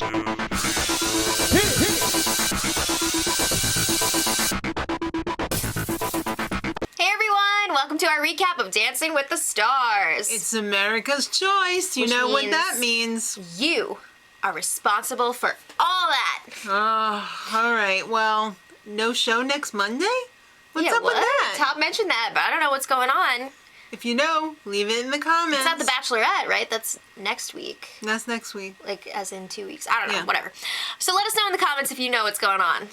Hey everyone, welcome to our recap of Dancing with the Stars. It's America's Choice. You know what that means. You are responsible for all that. Oh, all right. Well, no show next Monday? What's up with that? Top mentioned that, but I don't know what's going on. If you know, leave it in the comments. It's not The Bachelorette, right? That's next week. That's next week. Like, as in 2 weeks. I don't know, whatever. So let us know in the comments if you know what's going on.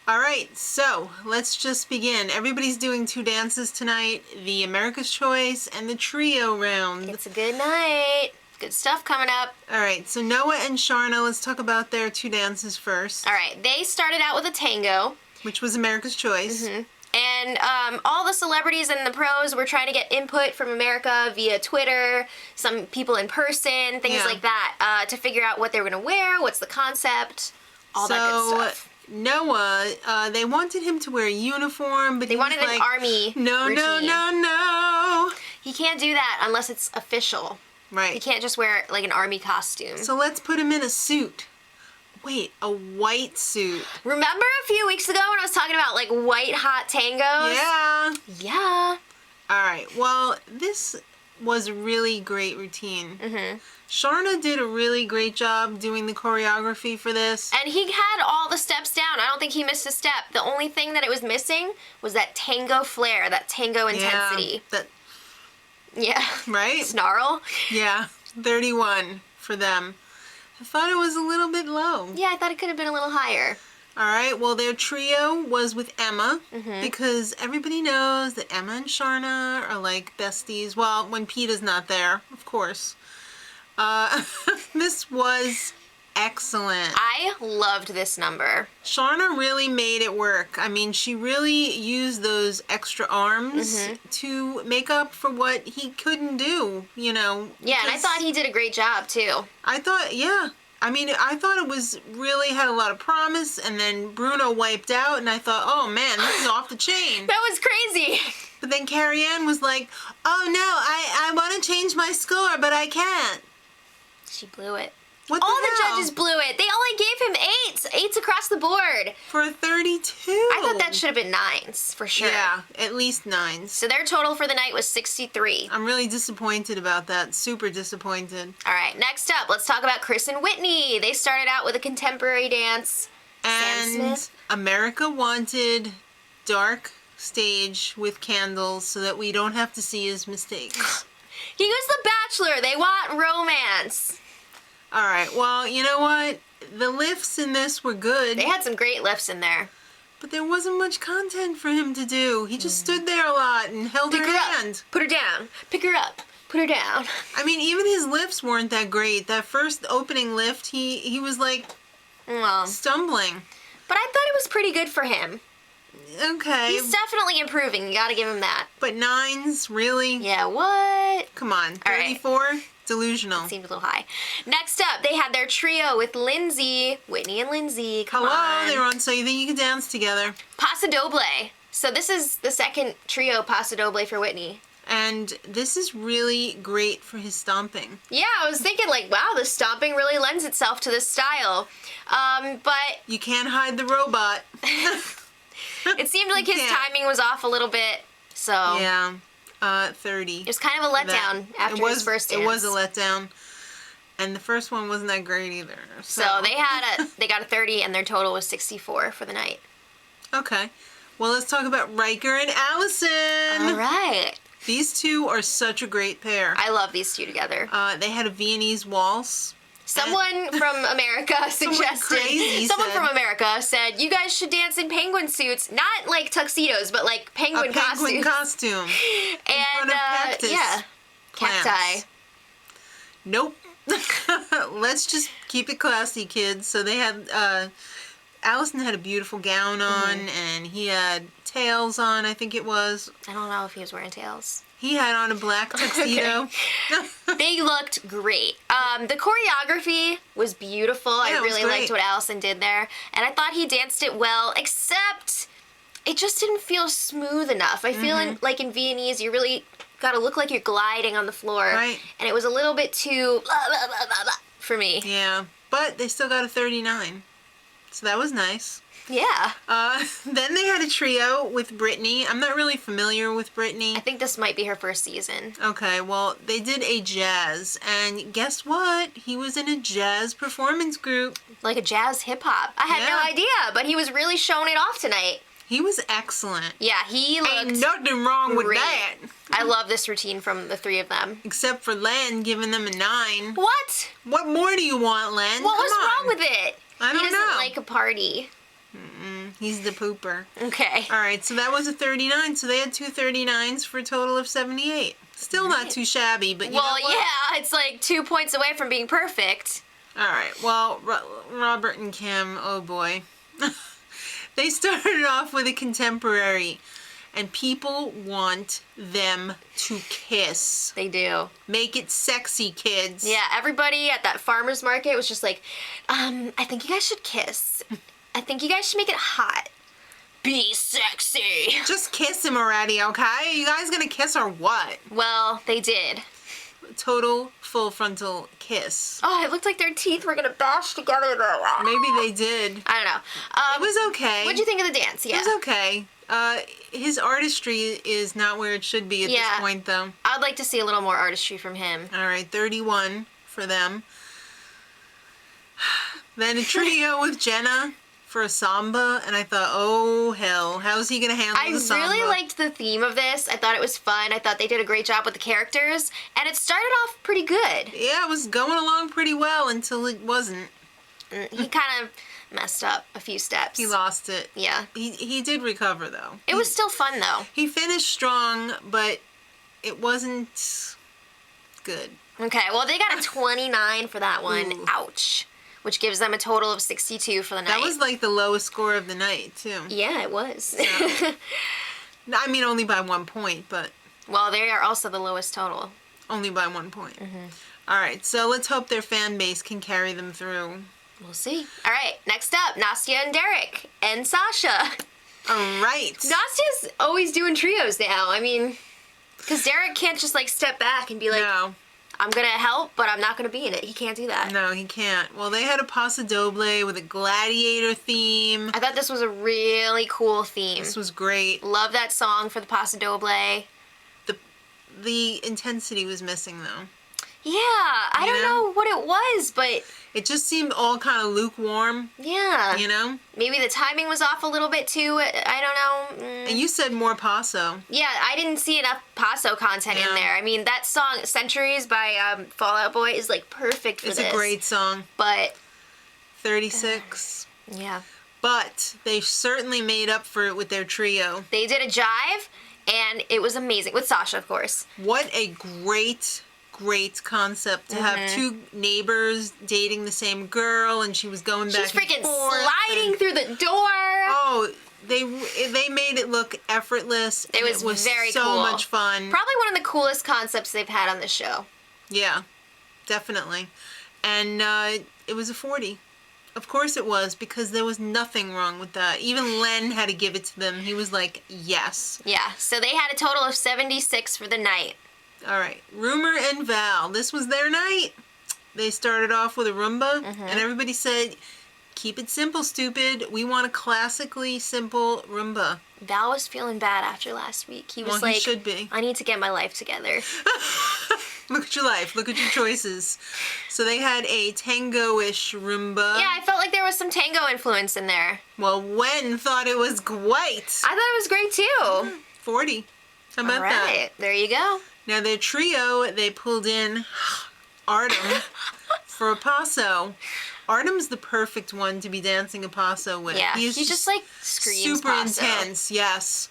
All right, so let's just begin. Everybody's doing 2 dances tonight, the America's Choice and the trio round. It's a good night. Good stuff coming up. All right, so Noah and Sharna, let's talk about their 2 dances first. All right, they started out with a tango. Which was America's Choice. Mm-hmm. And all the celebrities and the pros were trying to get input from America via Twitter, some people in person, things like that, to figure out what they were going to wear, what's the concept, all that good stuff. Noah, they wanted him to wear a uniform, but they wanted an army routine. No. He can't do that unless it's official. Right. He can't just wear like an army costume. So let's put him in a suit. Wait, a white suit. Remember a few weeks ago when I was talking about like white hot tangos? Yeah. Yeah. All right. Well, this was a really great routine. Mm-hmm. Sharna did a really great job doing the choreography for this. And he had all the steps down. I don't think he missed a step. The only thing that it was missing was that tango flair, that tango intensity. Yeah. Right? Snarl. Yeah. 31 for them. I thought it was a little bit low. Yeah, I thought it could have been a little higher. All right, well, their trio was with Emma, because everybody knows that Emma and Sharna are like besties. Well, when Peeta's not there, of course. This was excellent. I loved this number. Sharna really made it work. I mean, she really used those extra arms to make up for what he couldn't do, you know. Yeah, and I thought he did a great job, too. I thought, yeah. I mean, I thought it was really had a lot of promise, and then Bruno wiped out, and I thought, oh man, this is off the chain. That was crazy. But then Carrie Ann was like, oh no, I want to change my score, but I can't. She blew it. What all the hell? judges blew it. They only gave him 8s. 8s across the board. For a 32. I thought that should have been 9s, for sure. Yeah, at least 9s. So their total for the night was 63. I'm really disappointed about that. Super disappointed. All right, next up, let's talk about Chris and Whitney. They started out with a contemporary dance. And Sam Smith. America wanted dark stage with candles so that we don't have to see his mistakes. He was the Bachelor. They want romance. All right, well, you know what? The lifts in this were good. They had some great lifts in there. But there wasn't much content for him to do. He just stood there a lot and held her hand. Put her down. Pick her up. Put her down. I mean, even his lifts weren't that great. That first opening lift, he was like stumbling. But I thought it was pretty good for him. Okay. He's definitely improving. You gotta give him that. But 9s, really? Yeah, what? Come on. All right. 34? Delusional. Seemed a little high. Next up, they had their trio with Lindsay, Whitney and Lindsay. Come on. They were on So You Think You Can Dance Together. Paso Doble. So this is the second trio Paso Doble for Whitney. And this is really great for his stomping. Yeah, I was thinking like, wow, the stomping really lends itself to this style. But you can't hide the robot. it seemed like his timing was off a little bit. So yeah. 30. It was kind of a letdown after his first dance. It was a letdown. And the first one wasn't that great either. So they got a 30 and their total was 64 for the night. Okay. Well, let's talk about Riker and Allison. All right. These two are such a great pair. I love these two together. They had a Viennese waltz. Someone from America suggested. Someone from America said you guys should dance in penguin suits, not like tuxedos, but like penguin costumes. Penguin costume. And yeah, cacti. Nope. Let's just keep it classy, kids. So they had Allison had a beautiful gown on, and he had tails on. I think it was. I don't know if he was wearing tails. He had on a black tuxedo. They looked great. The choreography was beautiful. I really liked what Allison did there. And I thought he danced it well, except it just didn't feel smooth enough. I feel like in Viennese, you really got to look like you're gliding on the floor. Right. And it was a little bit too blah, blah, blah, blah, blah for me. Yeah. But they still got a 39. So that was nice. Yeah. Then they had a trio with Brittany. I'm not really familiar with Brittany. I think this might be her first season. Okay, well, they did a jazz. And guess what? He was in a jazz performance group. Like a jazz hip-hop. I had no idea, but he was really showing it off tonight. He was excellent. Yeah, he looked Ain't nothing wrong with great. that. I love this routine from the three of them. Except for Len giving them a 9. What? What more do you want, Len? What was Come on. wrong with it? I don't He doesn't know. like a party. He's the pooper. Okay. All right, so that was a 39. So they had two 39s for a total of 78. Still not too shabby, but you know what? Yeah, it's like 2 points away from being perfect. All right, well, Robert and Kim, oh boy. They started off with a contemporary, and people want them to kiss. They do. Make it sexy, kids. Yeah, everybody at that farmer's market was just like, I think you guys should kiss. I think you guys should make it hot. Be sexy. Just kiss him already, okay? You guys gonna kiss or what? Well, they did. Total full frontal kiss. Oh, it looked like their teeth were gonna bash together though. Maybe they did. I don't know. It was okay. What'd you think of the dance? Yeah. It was okay. His artistry is not where it should be at this point, though. I'd like to see a little more artistry from him. All right, 31 for them. Then a trio with Jenna for a samba, and I thought, oh hell, how's he gonna handle the samba? I really liked the theme of this. I thought it was fun. I thought they did a great job with the characters, and it started off pretty good. Yeah, it was going along pretty well until it wasn't. He kind of messed up a few steps. He lost it. Yeah. He did recover, though. It was still fun, though. He finished strong, but it wasn't good. Okay, well, they got a 29 for that one. Ooh. Ouch. Which gives them a total of 62 for the night. That was like the lowest score of the night, too. Yeah, it was. Yeah. I mean, only by 1 point, but... Well, they are also the lowest total. Only by 1 point. All right, so let's hope their fan base can carry them through. We'll see. All right, next up, Nastya and Derek and Sasha. All right. Nastya's always doing trios now. I mean, because Derek can't just like step back and be like, No. I'm going to help, but I'm not going to be in it. He can't do that. No, he can't. Well, they had a Paso Doble with a gladiator theme. I thought this was a really cool theme. This was great. Love that song for the Paso Doble. The intensity was missing, though. Yeah, I don't know what it was, but... It just seemed all kind of lukewarm. Yeah. You know? Maybe the timing was off a little bit, too. I don't know. And you said more Paso. Yeah, I didn't see enough Paso content in there. I mean, that song, Centuries by Fall Out Boy, is, like, perfect for this. It's a great song. But... 36. Yeah. But they certainly made up for it with their trio. They did a jive, and it was amazing. With Sasha, of course. What a great concept to have two neighbors dating the same girl, and she was going back She's freaking and forth sliding through the door. Oh, they made it look effortless. It was very so cool. much fun. Probably one of the coolest concepts they've had on the show. Yeah, definitely. And it was a 40. Of course it was, because there was nothing wrong with that. Even Len had to give it to them. He was like, yes. Yeah, so they had a total of 76 for the night. All right, Rumor and Val. This was their night. They started off with a Roomba, and everybody said, keep it simple, stupid. We want a classically simple Roomba. Val was feeling bad after last week. He was like, he should be. I need to get my life together. Look at your life. Look at your choices. So they had a tango-ish Roomba. Yeah, I felt like there was some tango influence in there. Well, Wen thought it was great. I thought it was great, too. 40. How about All right, there you go. Now, their trio, they pulled in Artem for a paso. Artem's the perfect one to be dancing a paso with. Yeah, he just like screams super paso. Intense, yes.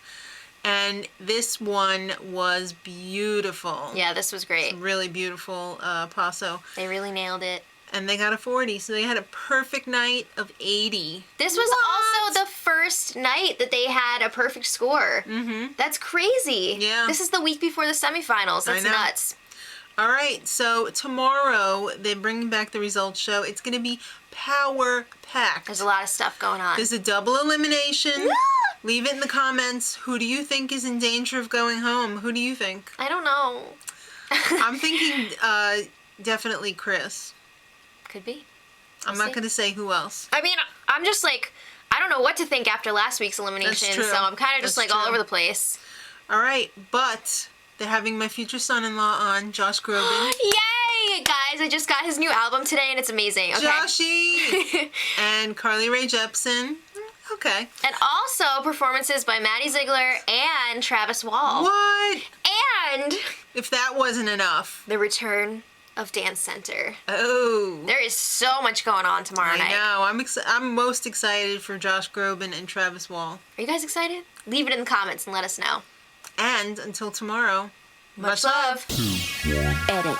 And this one was beautiful. Yeah, this was great. Really beautiful paso. They really nailed it. And they got a 40, so they had a perfect night of 80. This was also the first night that they had a perfect score. Mm-hmm. That's crazy. Yeah. This is the week before the semifinals. That's nuts. All right, so tomorrow they're bringing back the results show. It's going to be power-packed. There's a lot of stuff going on. There's a double elimination. Leave it in the comments. Who do you think is in danger of going home? Who do you think? I don't know. I'm thinking definitely Chris. Could be. I'm not going to say who else. I mean, I'm just like, I don't know what to think after last week's elimination, That's true. so I'm kind of just That's like all true. over the place. All right, but they're having my future son-in-law on, Josh Groban. Yay! Guys, I just got his new album today and it's amazing. Okay. Joshy! And Carly Rae Jepsen. Okay. And also performances by Maddie Ziegler and Travis Wall. What? And If that wasn't enough. the return of Dance Center. Oh. There is so much going on tomorrow night. I know. I'm most excited for Josh Groban and Travis Wall. Are you guys excited? Leave it in the comments and let us know. And until tomorrow, Much love. Edit.